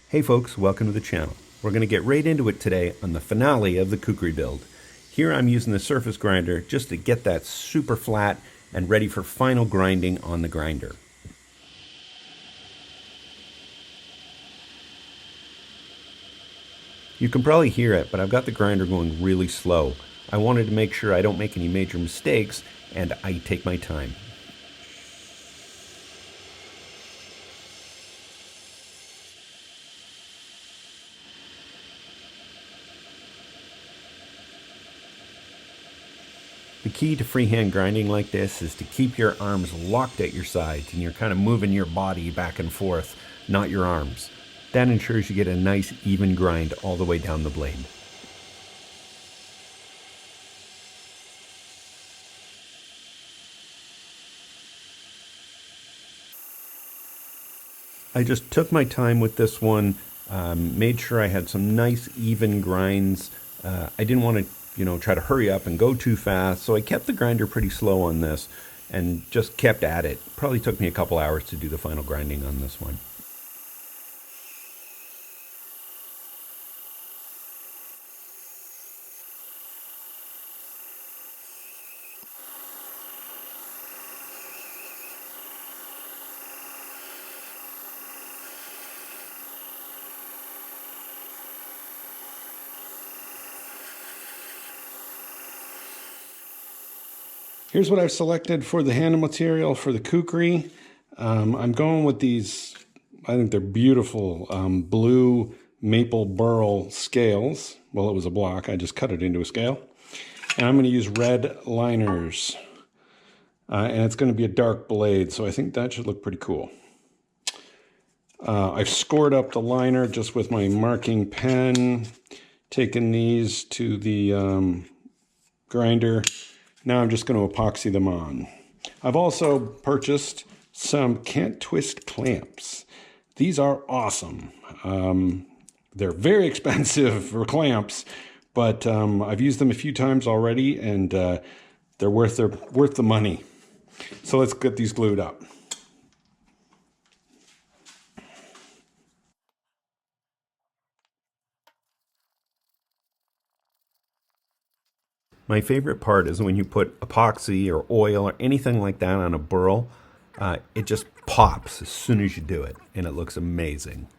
Hey folks, welcome to the channel. We're going to get right into it today on the finale of the Kukri build. Here I'm using the surface grinder just to get that super flat and ready for final grinding on the grinder. You can probably hear it, but I've got the grinder going really slow. I wanted to make sure I don't make any major mistakes and I take my time. The key to freehand grinding like this is to keep your arms locked at your sides and you're kind of moving your body back and forth, not your arms. That ensures you get a nice even grind all the way down the blade. I just took my time with this one, made sure I had some nice even grinds. I didn't want to try to hurry up and go too fast, so I kept the grinder pretty slow on this and just kept at it. Probably took me a couple hours to do the final grinding on this one. Here's what I've selected for the handle material for the Kukri. I'm going with these, I think they're beautiful, blue maple burl scales. Well, it was a block. I just cut it into a scale. And I'm going to use red liners. And it's going to be a dark blade, so I think that should look pretty cool. I've scored up the liner just with my marking pen, taken these to the grinder. Now I'm just going to epoxy them on. I've also purchased some can't twist clamps. These are awesome. They're very expensive for clamps, but I've used them a few times already, and they're worth the money. So let's get these glued up. My favorite part is when you put epoxy or oil or anything like that on a burl, it just pops as soon as you do it, and it looks amazing.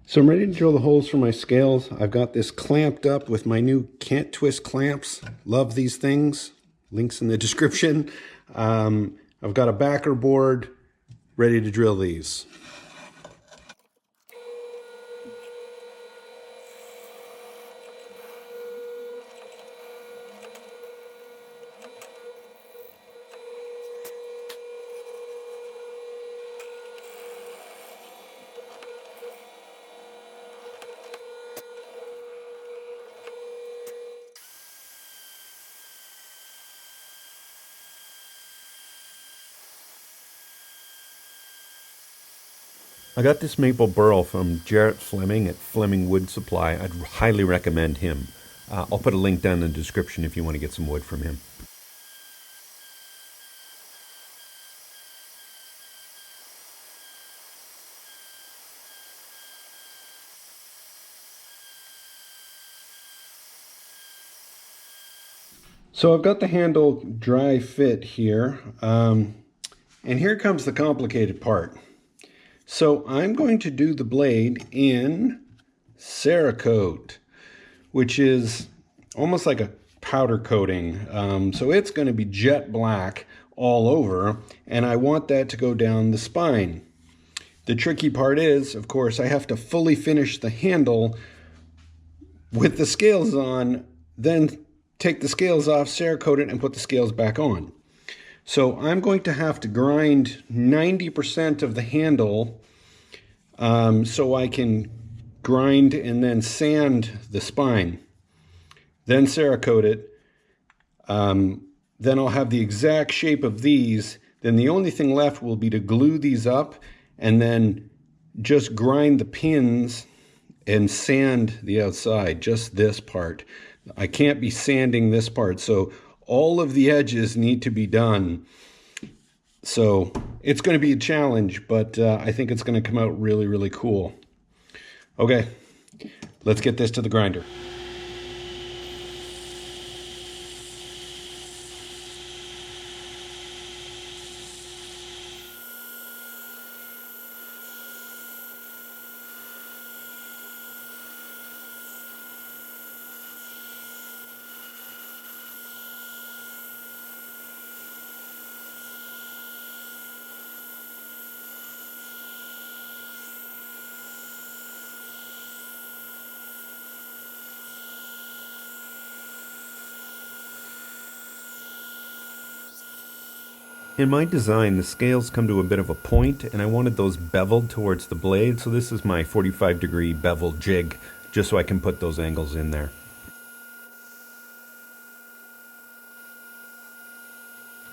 So I'm ready to drill the holes for my scales. I've got this clamped up with my new can't twist clamps. Love these things. Links in the description. I've got a backer board ready to drill these. I got this maple burl from Jarrett Fleming at Fleming Wood Supply. I'd highly recommend him. I'll put a link down in the description if you want to get some wood from him. So I've got the handle dry fit here. And here comes the complicated part. So I'm going to do the blade in Cerakote, which is almost like a powder coating. So it's going to be jet black all over, and I want that to go down the spine. The tricky part is, of course, I have to fully finish the handle with the scales on, then take the scales off, Cerakote it, and put the scales back on. So I'm going to have to grind 90% of the handle so I can grind and then sand the spine. Then Cerakote it. Then I'll have the exact shape of these. Then the only thing left will be to glue these up and then just grind the pins and sand the outside, just this part. I can't be sanding this part, so all of the edges need to be done. So it's going to be a challenge, but I think it's going to come out really, really cool. Okay, let's get this to the grinder. In my design, the scales come to a bit of a point, and I wanted those beveled towards the blade, so this is my 45-degree bevel jig, just so I can put those angles in there.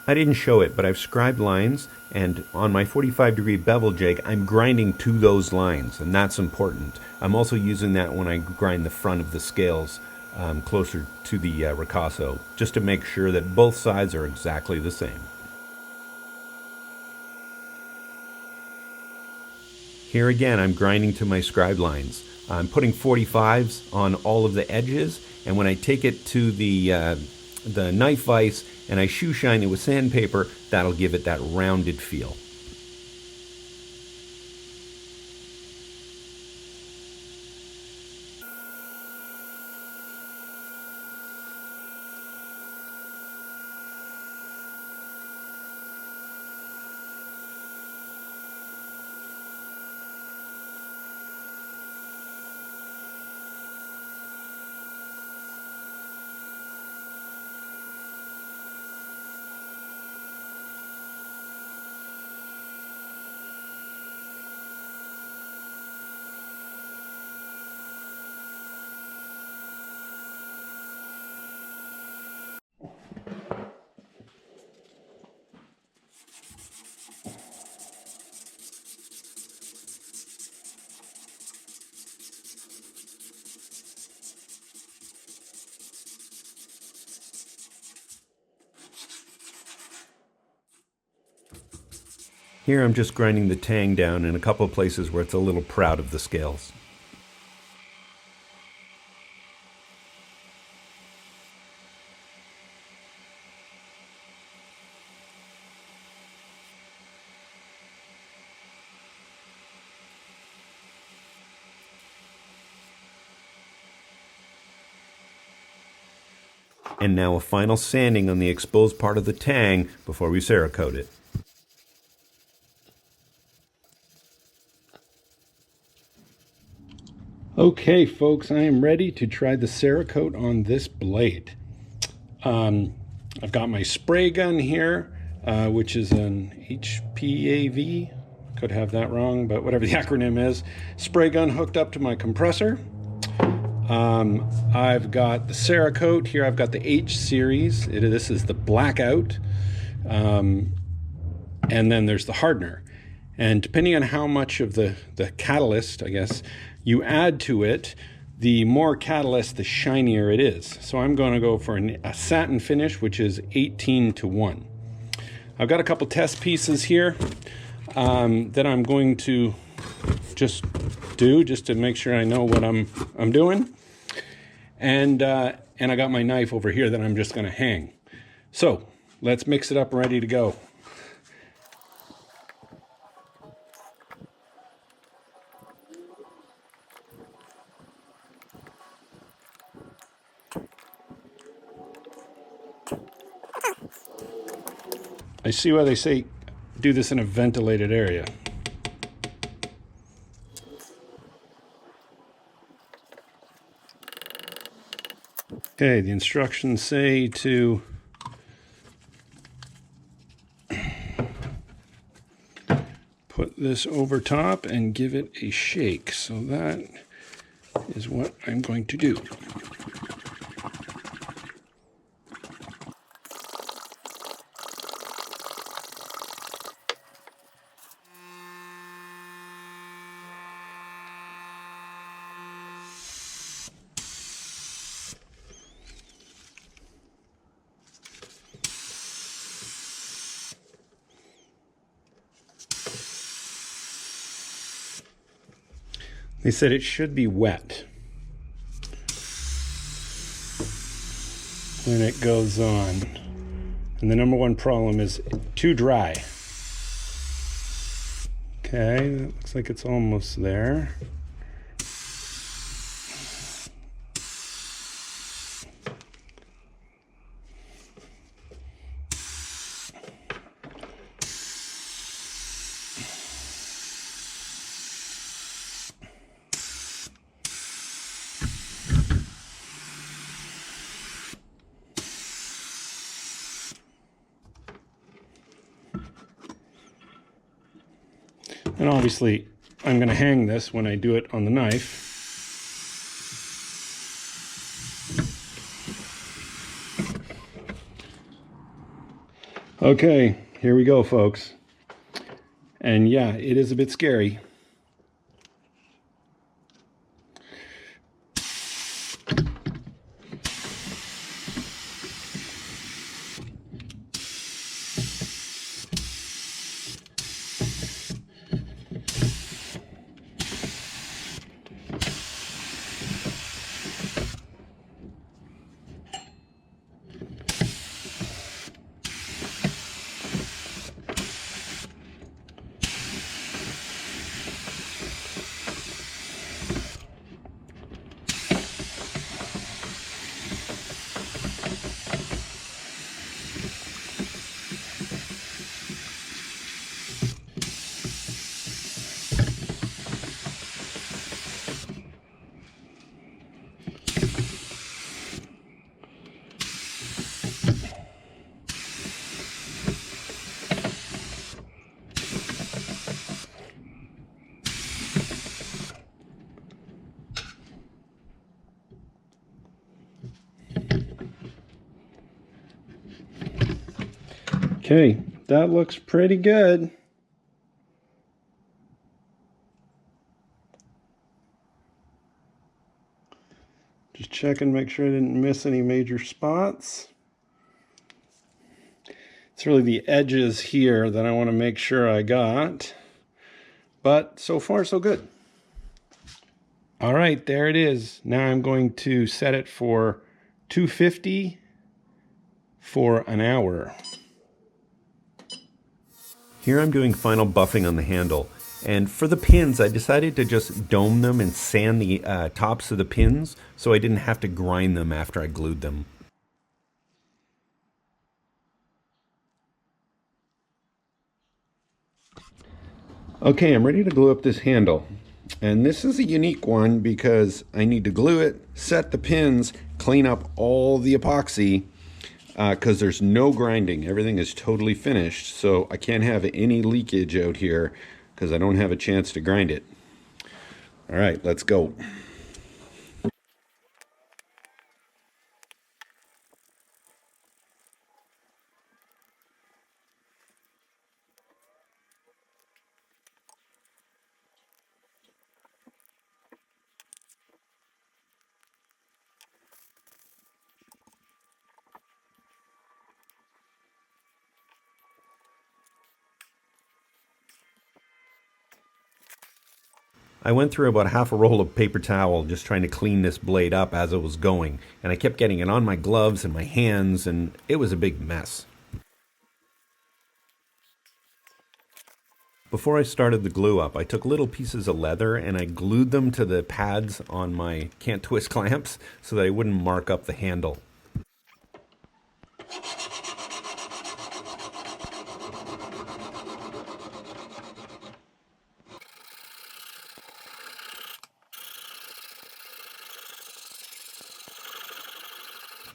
I didn't show it, but I've scribed lines, and on my 45-degree bevel jig, I'm grinding to those lines, and that's important. I'm also using that when I grind the front of the scales closer to the ricasso, just to make sure that both sides are exactly the same. Here again, I'm grinding to my scribe lines. I'm putting 45s on all of the edges, and when I take it to the knife vise and I shoe shine it with sandpaper, that'll give it that rounded feel. Here I'm just grinding the tang down in a couple of places where it's a little proud of the scales. And now a final sanding on the exposed part of the tang before we Cerakote it. Okay, folks, I am ready to try the Cerakote on this blade. I've got my spray gun here, which is an HPAV. Could have that wrong, but whatever the acronym is. Spray gun hooked up to my compressor. I've got the Cerakote here. I've got the H series. This is the blackout. And then there's the hardener. And depending on how much of the catalyst, I guess, you add to it, the more catalyst, the shinier it is. So I'm going to go for a satin finish, which is 18:1. I've got a couple test pieces here that I'm going to just do just to make sure I know what I'm doing. And I got my knife over here that I'm just going to hang. So let's mix it up and ready to go. I see why they say do this in a ventilated area. Okay, the instructions say to put this over top and give it a shake. So that is what I'm going to do. They said it should be wet when it goes on. And the number one problem is too dry. Okay, that looks like it's almost there. And obviously, I'm going to hang this when I do it on the knife. Okay, here we go, folks. And yeah, it is a bit scary. Okay, that looks pretty good. Just check and make sure I didn't miss any major spots. It's really the edges here that I want to make sure I got. But so far, so good. All right, there it is. Now I'm going to set it for 250 for an hour. Here I'm doing final buffing on the handle. And for the pins, I decided to just dome them and sand the tops of the pins so I didn't have to grind them after I glued them. Okay, I'm ready to glue up this handle. And this is a unique one because I need to glue it, set the pins, clean up all the epoxy, because there's no grinding. Everything is totally finished, so I can't have any leakage out here because I don't have a chance to grind it. All right, let's go. I went through about half a roll of paper towel just trying to clean this blade up as it was going, and I kept getting it on my gloves and my hands, and it was a big mess. Before I started the glue up, I took little pieces of leather and I glued them to the pads on my can't twist clamps so that I wouldn't mark up the handle.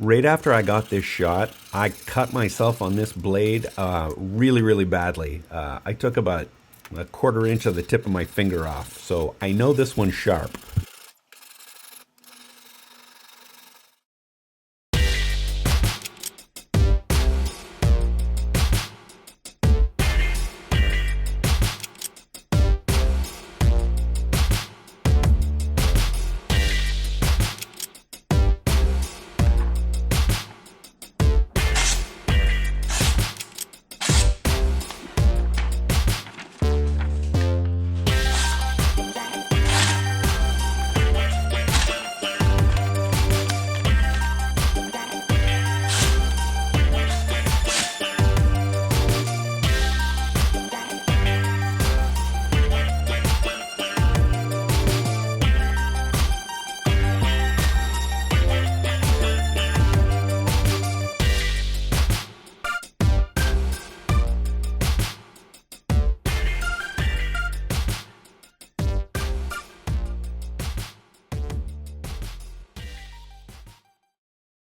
Right after I got this shot, I cut myself on this blade really, really badly. I took about a 1/4 inch of the tip of my finger off, so I know this one's sharp.